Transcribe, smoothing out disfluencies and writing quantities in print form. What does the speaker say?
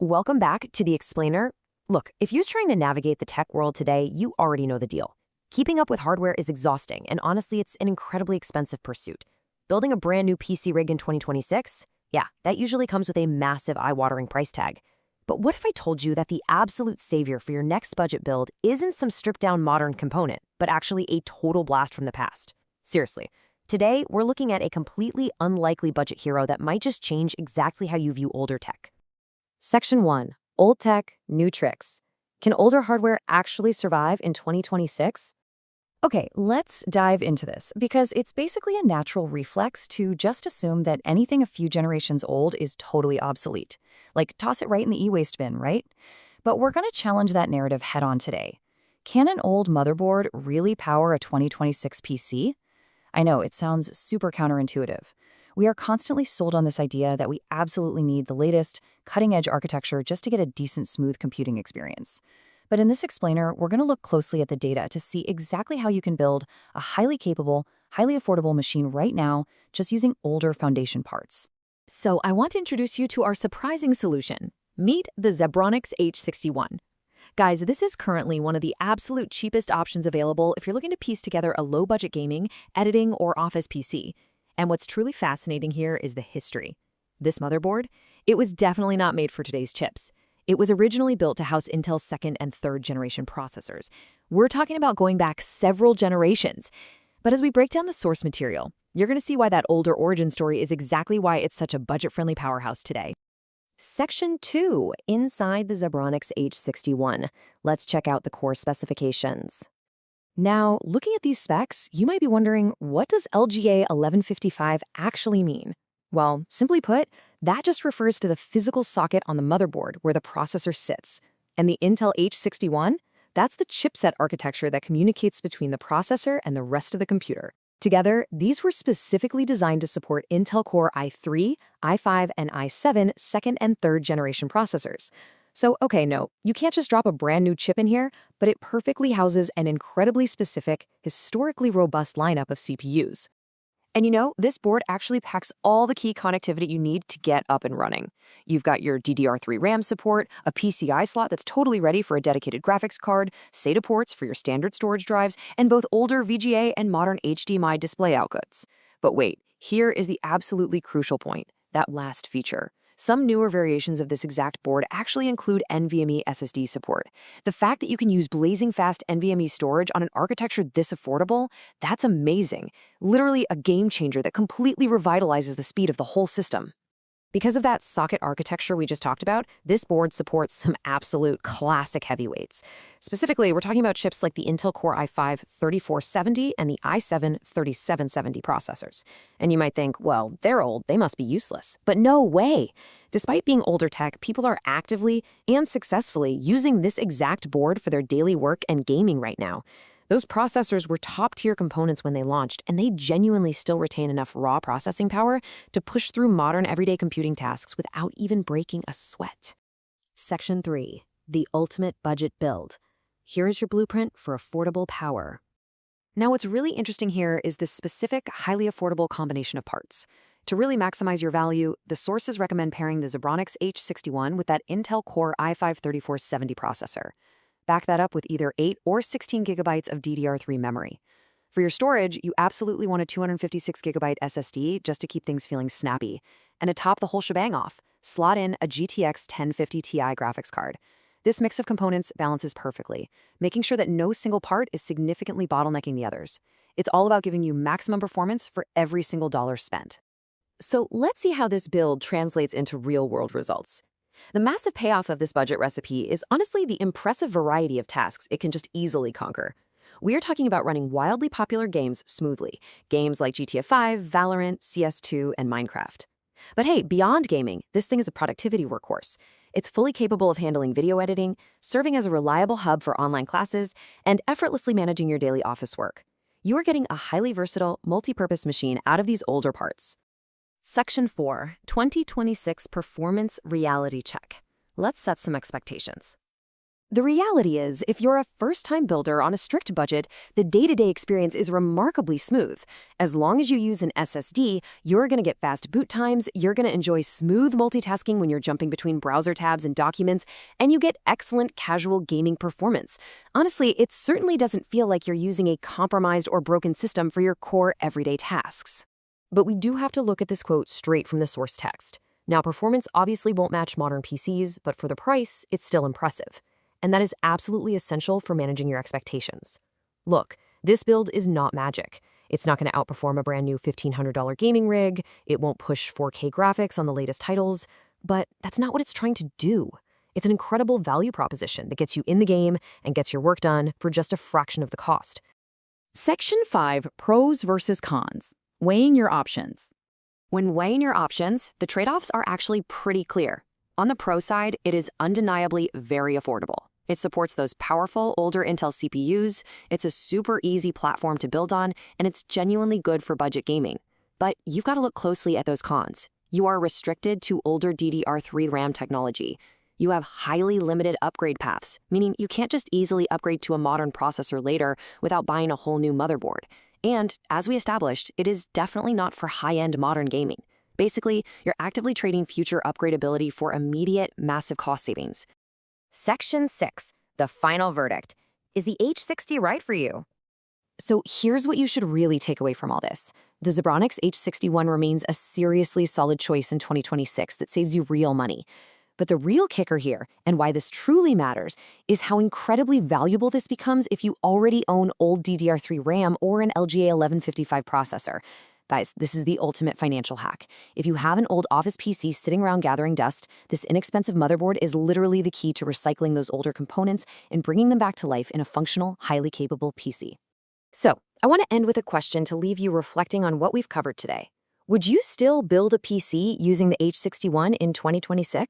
welcome back to The Explainer. Look, if you're trying to navigate the tech world today, you already know the deal. Keeping up with hardware is exhausting, and honestly, it's an incredibly expensive pursuit. Building a brand new PC rig in 2026? Yeah, that usually comes with a massive eye-watering price tag. But what if I told you that the absolute savior for your next budget build isn't some stripped-down modern component, but actually a total blast from the past? Seriously, today we're looking at a completely unlikely budget hero that might just change exactly how you view older tech. Section 1. Old Tech, New Tricks. Can older hardware actually survive in 2026? Okay, let's dive into this, because it's basically a natural reflex to just assume that anything a few generations old is totally obsolete. Like, toss it right in the e-waste bin, right? But we're going to challenge that narrative head-on today. Can an old motherboard really power a 2026 PC? I know, it sounds super counterintuitive. We are constantly sold on this idea that we absolutely need the latest, cutting-edge architecture just to get a decent, smooth computing experience. But in this explainer, we're going to look closely at the data to see exactly how you can build a highly capable, highly affordable machine right now just using older foundation parts. So I want to introduce you to our surprising solution. Meet the Zebronics H61. Guys, this is currently one of the absolute cheapest options available if you're looking to piece together a low-budget gaming, editing, or office PC. And what's truly fascinating here is the history. This motherboard, it was definitely not made for today's chips. It was originally built to house Intel's second and third generation processors. We're talking about going back several generations. But as we break down the source material, you're going to see why that older origin story is exactly why it's such a budget-friendly powerhouse today. Section 2, inside the Zebronics H61. Let's check out the core specifications. Now, looking at these specs, you might be wondering, what does LGA 1155 actually mean? Well, simply put, that just refers to the physical socket on the motherboard where the processor sits. And the Intel H61? That's the chipset architecture that communicates between the processor and the rest of the computer. Together, these were specifically designed to support Intel Core i3, i5, and i7 second and third generation processors. So, okay, no, you can't just drop a brand new chip in here, but it perfectly houses an incredibly specific, historically robust lineup of CPUs. And you know, this board actually packs all the key connectivity you need to get up and running. You've got your DDR3 RAM support, a PCI slot that's totally ready for a dedicated graphics card, SATA ports for your standard storage drives, and both older VGA and modern HDMI display outputs. But wait, here is the absolutely crucial point, that last feature. Some newer variations of this exact board actually include NVMe SSD support. The fact that you can use blazing fast NVMe storage on an architecture this affordable, that's amazing. Literally a game changer that completely revitalizes the speed of the whole system. Because of that socket architecture we just talked about, this board supports some absolute classic heavyweights. Specifically, we're talking about chips like the Intel Core i5 3470 and the i7 3770 processors. And you might think, well, they're old, they must be useless. But no way! Despite being older tech, people are actively and successfully using this exact board for their daily work and gaming right now. Those processors were top-tier components when they launched, and they genuinely still retain enough raw processing power to push through modern everyday computing tasks without even breaking a sweat. Section 3. The Ultimate Budget Build. Here's your blueprint for affordable power. Now, what's really interesting here is this specific, highly affordable combination of parts. To really maximize your value, the sources recommend pairing the Zebronics H61 with that Intel Core i5 3470 processor. Back that up with either 8 or 16 gigabytes of DDR3 memory. For your storage, you absolutely want a 256GB SSD just to keep things feeling snappy. And to top the whole shebang off, slot in a GTX 1050 Ti graphics card. This mix of components balances perfectly, making sure that no single part is significantly bottlenecking the others. It's all about giving you maximum performance for every single dollar spent. So let's see how this build translates into real-world results. The massive payoff of this budget recipe is honestly the impressive variety of tasks it can just easily conquer. We are talking about running wildly popular games smoothly, games like GTA 5, Valorant, CS2, and Minecraft. But hey, beyond gaming, this thing is a productivity workhorse. It's fully capable of handling video editing, serving as a reliable hub for online classes, and effortlessly managing your daily office work. You are getting a highly versatile, multi-purpose machine out of these older parts. Section 4, 2026 Performance Reality Check. Let's set some expectations. The reality is, if you're a first-time builder on a strict budget, the day-to-day experience is remarkably smooth. As long as you use an SSD, you're going to get fast boot times, you're going to enjoy smooth multitasking when you're jumping between browser tabs and documents, and you get excellent casual gaming performance. Honestly, it certainly doesn't feel like you're using a compromised or broken system for your core everyday tasks. But we do have to look at this quote straight from the source text. Now, performance obviously won't match modern PCs, but for the price, it's still impressive. And that is absolutely essential for managing your expectations. Look, this build is not magic. It's not going to outperform a brand new $1,500 gaming rig, it won't push 4K graphics on the latest titles, but that's not what it's trying to do. It's an incredible value proposition that gets you in the game and gets your work done for just a fraction of the cost. Section 5, Pros versus Cons. Weighing your options. When weighing your options, the trade-offs are actually pretty clear. On the pro side, it is undeniably very affordable. It supports those powerful, older Intel CPUs, it's a super easy platform to build on, and it's genuinely good for budget gaming. But you've got to look closely at those cons. You are restricted to older DDR3 RAM technology. You have highly limited upgrade paths, meaning you can't just easily upgrade to a modern processor later without buying a whole new motherboard. And, as we established, it is definitely not for high-end modern gaming. Basically, you're actively trading future upgradability for immediate, massive cost savings. Section 6, the final verdict. Is the H60 right for you? So here's what you should really take away from all this. The Zebronics H61 remains a seriously solid choice in 2026 that saves you real money. But the real kicker here, and why this truly matters, is how incredibly valuable this becomes if you already own old DDR3 RAM or an LGA 1155 processor. Guys, this is the ultimate financial hack. If you have an old office PC sitting around gathering dust, this inexpensive motherboard is literally the key to recycling those older components and bringing them back to life in a functional, highly capable PC. So, I want to end with a question to leave you reflecting on what we've covered today. Would you still build a PC using the H61 in 2026?